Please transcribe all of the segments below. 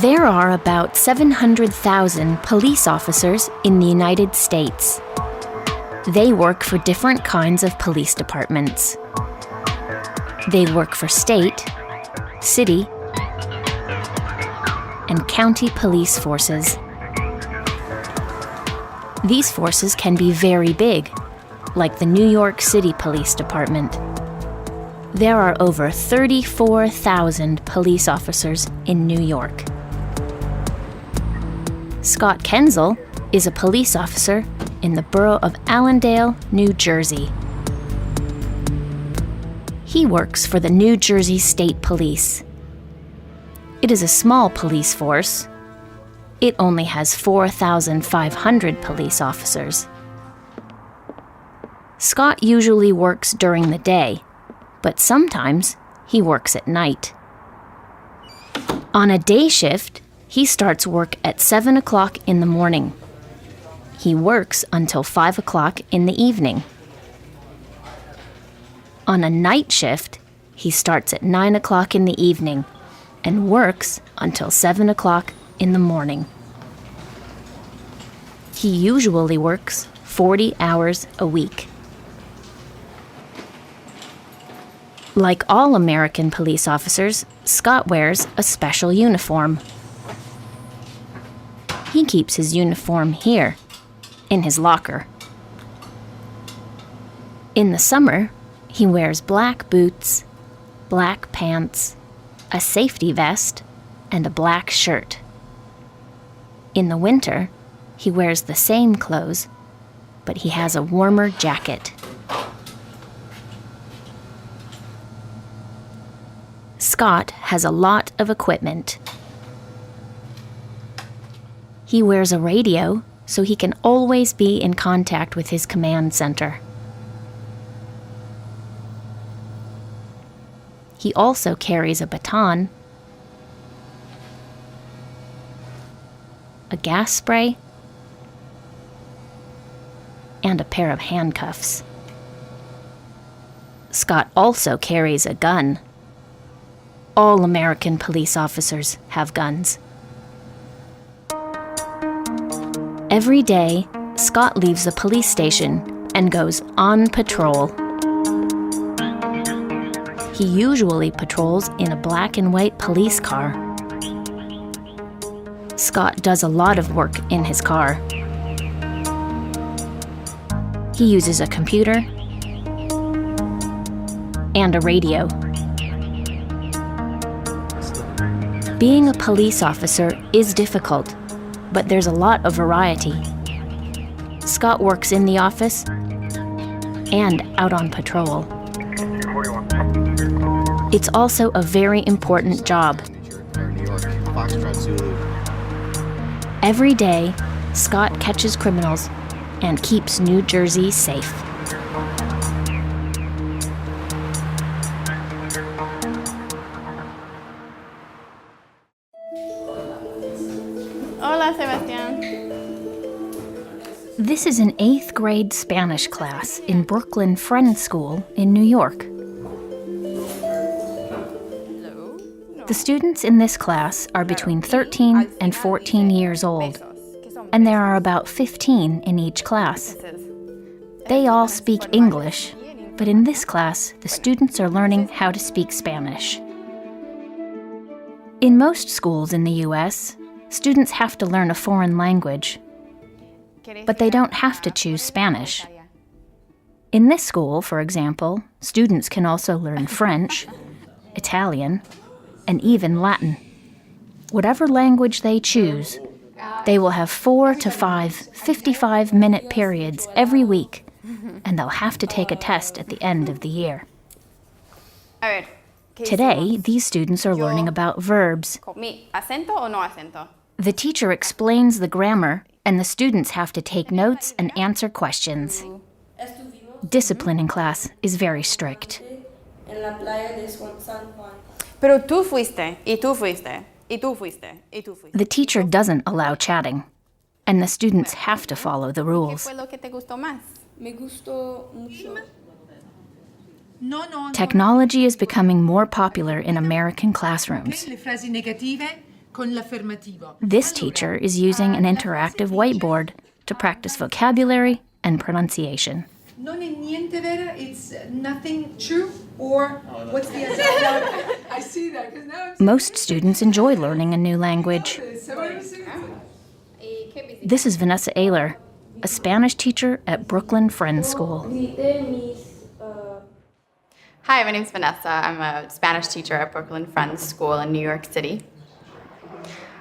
There are about 700,000 police officers in the United States. They work for different kinds of police departments. They work for state, city, and county police forces. These forces can be very big, like the New York City Police Department. There are over 34,000 police officers in New York. Scott Kenzel is a police officer in the borough of Allendale, New Jersey. He works for the New Jersey State Police. It is a small police force. It only has 4,500 police officers. Scott usually works during the day, but sometimes he works at night. On a day shift, he starts work at 7 o'clock in the morning. He works until 5 o'clock in the evening. On a night shift, he starts at 9 o'clock in the evening and works until 7 o'clock in the morning. He usually works 40 hours a week. Like all American police officers, Scott wears a special uniform. He keeps his uniform here, in his locker. In the summer, he wears black boots, black pants, a safety vest, and a black shirt. In the winter, he wears the same clothes, but he has a warmer jacket. Scott has a lot of equipment. He wears a radio so he can always be in contact with his command center. He also carries a baton, a gas spray, and a pair of handcuffs. Scott also carries a gun. All American police officers have guns. Every day, Scott leaves the police station and goes on patrol. He usually patrols in a black and white police car. Scott does a lot of work in his car. He uses a computer and a radio. Being a police officer is difficult, but there's a lot of variety. Scott works in the office and out on patrol. It's also a very important job. Every day, Scott catches criminals and keeps New Jersey safe. Hola, Sebastián. This is an 8th grade Spanish class in Brooklyn Friends School in New York. The students in this class are between 13 and 14 years old, and there are about 15 in each class. They all speak English, but in this class, the students are learning how to speak Spanish. In most schools in the U.S., students have to learn a foreign language, but they don't have to choose Spanish. In this school, for example, students can also learn French, Italian, and even Latin. Whatever language they choose, they will have 4 to 5 55-minute periods every week, and they'll have to take a test at the end of the year. Today, these students are learning about verbs. The teacher explains the grammar, and the students have to take notes and answer questions. Discipline in class is very strict. Pero tú fuiste, y tú fuiste, y tú fuiste, y tú fuiste. The teacher doesn't allow chatting, and the students have to follow the ¿Qué rules. fue lo que te gustó más? Me gustó mucho. Technology is becoming more popular in American classrooms. Le frasi negative con l'affermativo. This teacher is using an interactive whiteboard to practice vocabulary and pronunciation. Non è niente vera, it's nothing true, or what's the answer? I see that, because now I'm Most students enjoy learning a new language. This is Vanessa Ayler, a Spanish teacher at Brooklyn Friends School. Hi, my name's Vanessa. I'm a Spanish teacher at Brooklyn Friends School in New York City.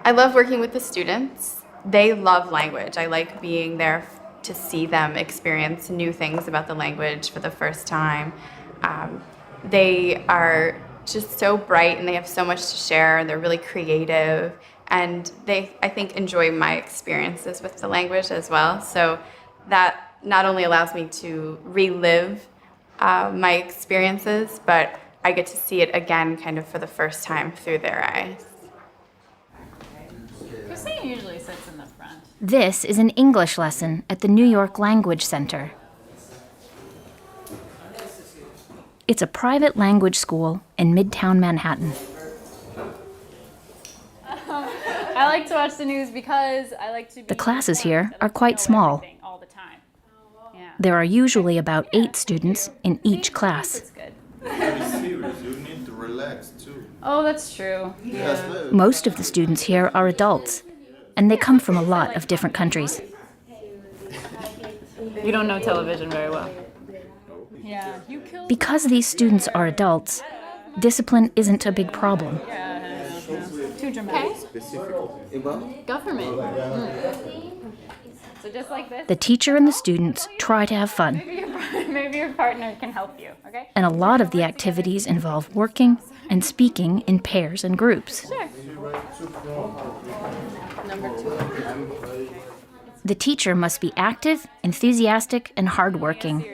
I love working with the students. They love language. I like being there to see them experience new things about the language for the first time. They are just so bright and they have so much to share and they're really creative and they, I think, enjoy my experiences with the language as well. So that not only allows me to relive my experiences, but I get to see it again kind of for the first time through their eyes. Christine usually sits in the front. This is an English lesson at the New York Language Center. It's a private language school in Midtown Manhattan. I like to watch the news because I like to be The classes here are quite small. all the time. Yeah. There are usually about 8 students in each class. It's good. Very serious. You need to relax too. Oh, that's true. Most of the students here are adults, and they come from a lot of different countries. You don't know television very well. Yeah. You killed Because these students are adults, discipline isn't a big problem. too dramatic. Government. So just like this, The teacher and the students try to have fun, maybe your partner can help you, okay? and a lot of the activities involve working and speaking in pairs and groups. Number 2. The teacher must be active, enthusiastic, and hardworking.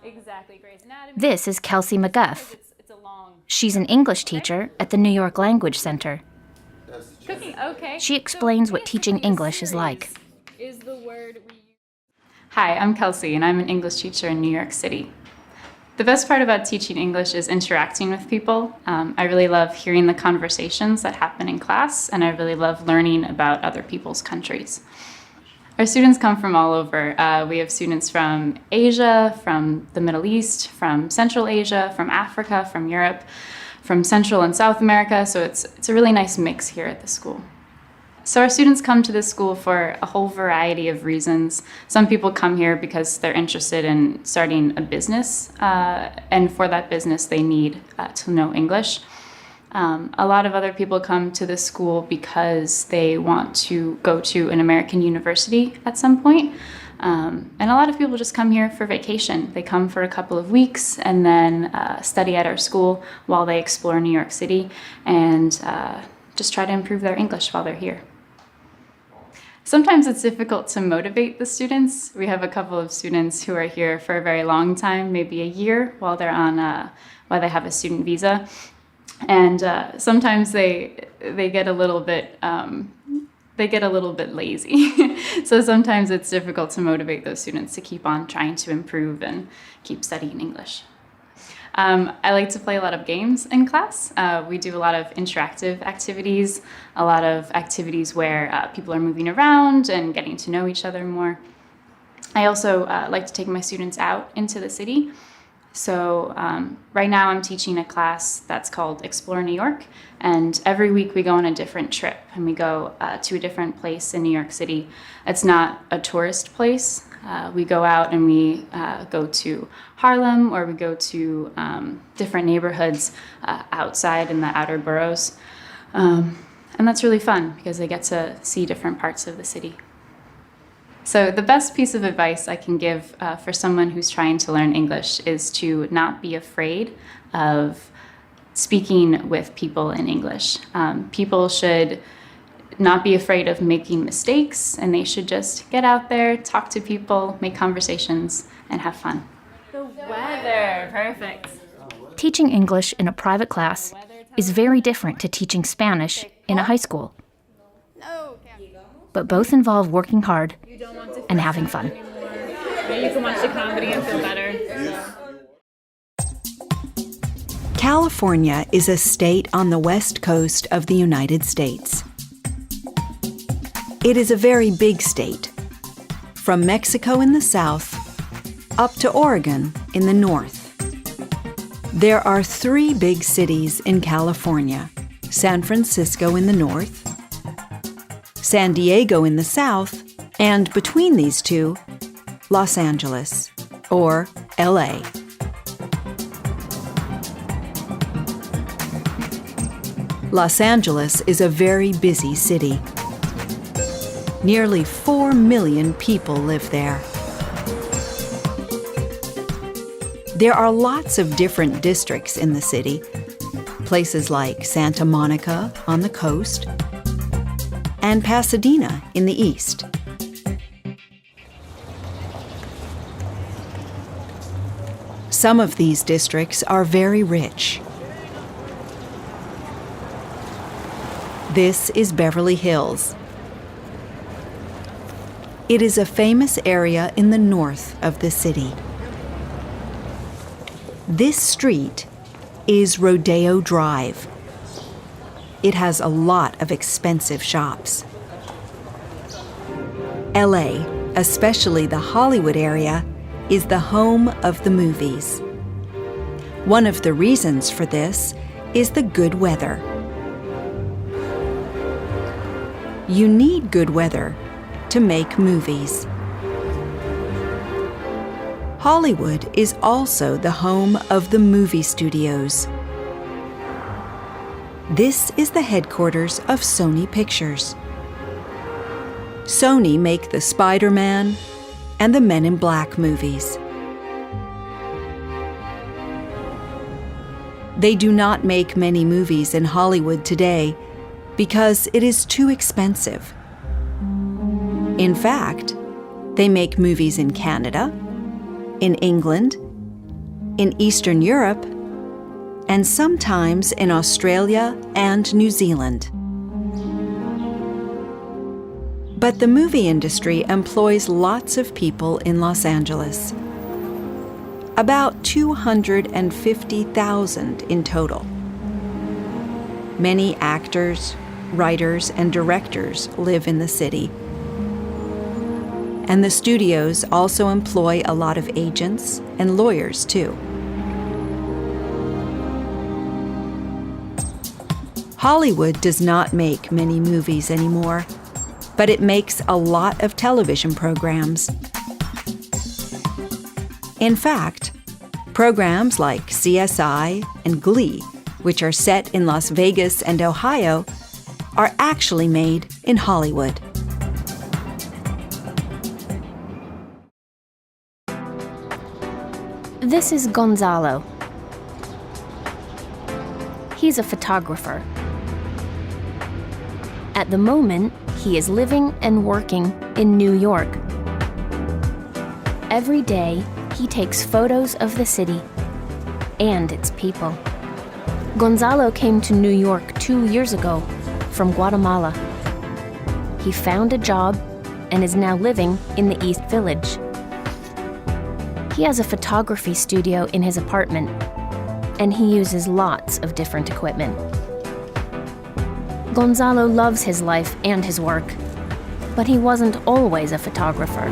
Exactly, Grey's Anatomy. This is Kelsey McGuff. It's a long She's an English teacher at the New York Language Center. cooking. Okay. She explains what teaching English is like. Is the word we use. Hi, I'm Kelsey, and I'm an English teacher in New York City. The best part about teaching English is interacting with people. I really love hearing the conversations that happen in class, and I really love learning about other people's countries. Our students come from all over. We have students from Asia, from the Middle East, from Central Asia, from Africa, from Europe, from Central and South America, so it's a really nice mix here at the school. So our students come to this school for a whole variety of reasons. Some people come here because they're interested in starting a business, and for that business they need to know English. A lot of other people come to this school because they want to go to an American university at some point. And a lot of people just come here for vacation. They come for a couple of weeks and then study at our school while they explore New York City and just try to improve their English while they're here. Sometimes it's difficult to motivate the students. We have a couple of students who are here for a very long time, maybe a year, while they're on while they have a student visa, and sometimes they get a little bit lazy. So sometimes it's difficult to motivate those students to keep on trying to improve and keep studying English. I like to play a lot of games in class. We do a lot of interactive activities, a lot of activities where people are moving around and getting to know each other more. I also like to take my students out into the city. So right now I'm teaching a class that's called Explore New York, and every week we go on a different trip and we go to a different place in New York City. It's not a tourist place. We go out and we go to Harlem, or we go to different neighborhoods outside in the outer boroughs. And that's really fun because they get to see different parts of the city. So the best piece of advice I can give for someone who's trying to learn English is to not be afraid of speaking with people in English. People should not be afraid of making mistakes, and they should just get out there, talk to people, make conversations, and have fun. The weather, perfect. Teaching English in a private class is very different to teaching Spanish in a high school. But both involve working hard and having fun. You can watch the comedy and feel better. California is a state on the west coast of the United States. It is a very big state, from Mexico in the south up to Oregon in the north. There are 3 big cities in California: San Francisco in the north, San Diego in the south, and between these two, Los Angeles, or LA. Los Angeles is a very busy city. Nearly 4 million people live there. There are lots of different districts in the city, places like Santa Monica on the coast and Pasadena in the east. Some of these districts are very rich. This is Beverly Hills. It is a famous area in the north of the city. This street is Rodeo Drive. It has a lot of expensive shops. LA, especially the Hollywood area, is the home of the movies. One of the reasons for this is the good weather. You need good weather to make movies. Hollywood is also the home of the movie studios. This is the headquarters of Sony Pictures. Sony make the Spider-Man and the Men in Black movies. They do not make many movies in Hollywood today because it is too expensive. In fact, they make movies in Canada, in England, in Eastern Europe, and sometimes in Australia and New Zealand. But the movie industry employs lots of people in Los Angeles. About 250,000 in total. Many actors, writers, and directors live in the city. And the studios also employ a lot of agents and lawyers, too. Hollywood does not make many movies anymore, but it makes a lot of television programs. In fact, programs like CSI and Glee, which are set in Las Vegas and Ohio, are actually made in Hollywood. This is Gonzalo. He's a photographer. At the moment, he is living and working in New York. Every day, he takes photos of the city and its people. Gonzalo came to New York 2 years ago from Guatemala. He found a job and is now living in the East Village. He has a photography studio in his apartment, and he uses lots of different equipment. Gonzalo loves his life and his work, but he wasn't always a photographer.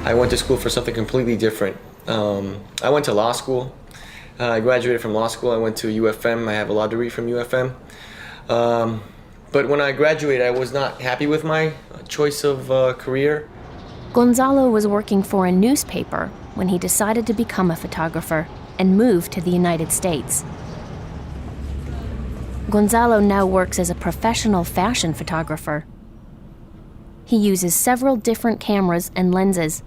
I went to school for something completely different. I went to law school. I graduated from law school. I went to UFM. I have a law degree from UFM. But when I graduated, I was not happy with my choice of career. Gonzalo was working for a newspaper when he decided to become a photographer and move to the United States. Gonzalo now works as a professional fashion photographer. He uses several different cameras and lenses,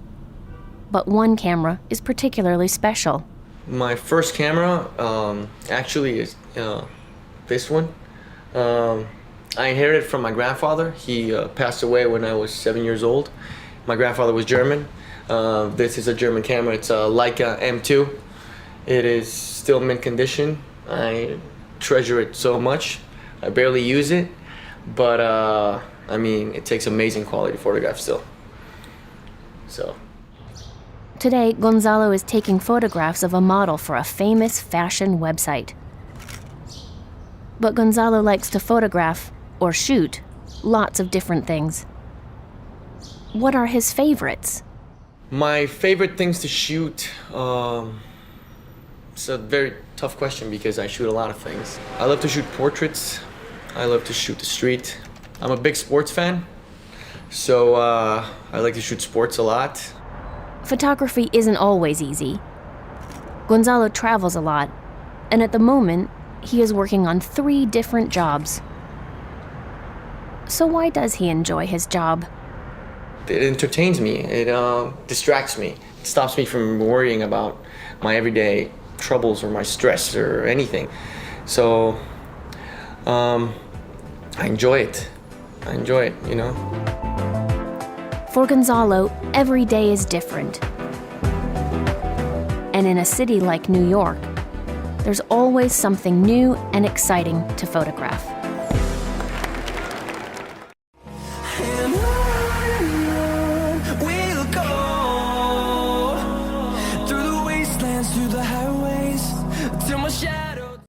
but one camera is particularly special. My first camera actually is this one. I inherited it from my grandfather. He passed away when I was 7 years old. My grandfather was German. This is a German camera. It's a Leica M2. It is still mint condition. I treasure it so much. I barely use it, but I mean, it takes amazing quality photographs still. So. Today, Gonzalo is taking photographs of a model for a famous fashion website. But Gonzalo likes to photograph, or shoot, lots of different things. What are his favorites? My favorite things to shoot, it's a very tough question because I shoot a lot of things. I love to shoot portraits. I love to shoot the street. I'm a big sports fan, so I like to shoot sports a lot. Photography isn't always easy. Gonzalo travels a lot, and at the moment, he is working on 3 different jobs. So why does he enjoy his job? It entertains me. It distracts me. It stops me from worrying about my everyday troubles or my stress or anything. So I enjoy it. I enjoy it, you know? For Gonzalo, every day is different. And in a city like New York, there's always something new and exciting to photograph. And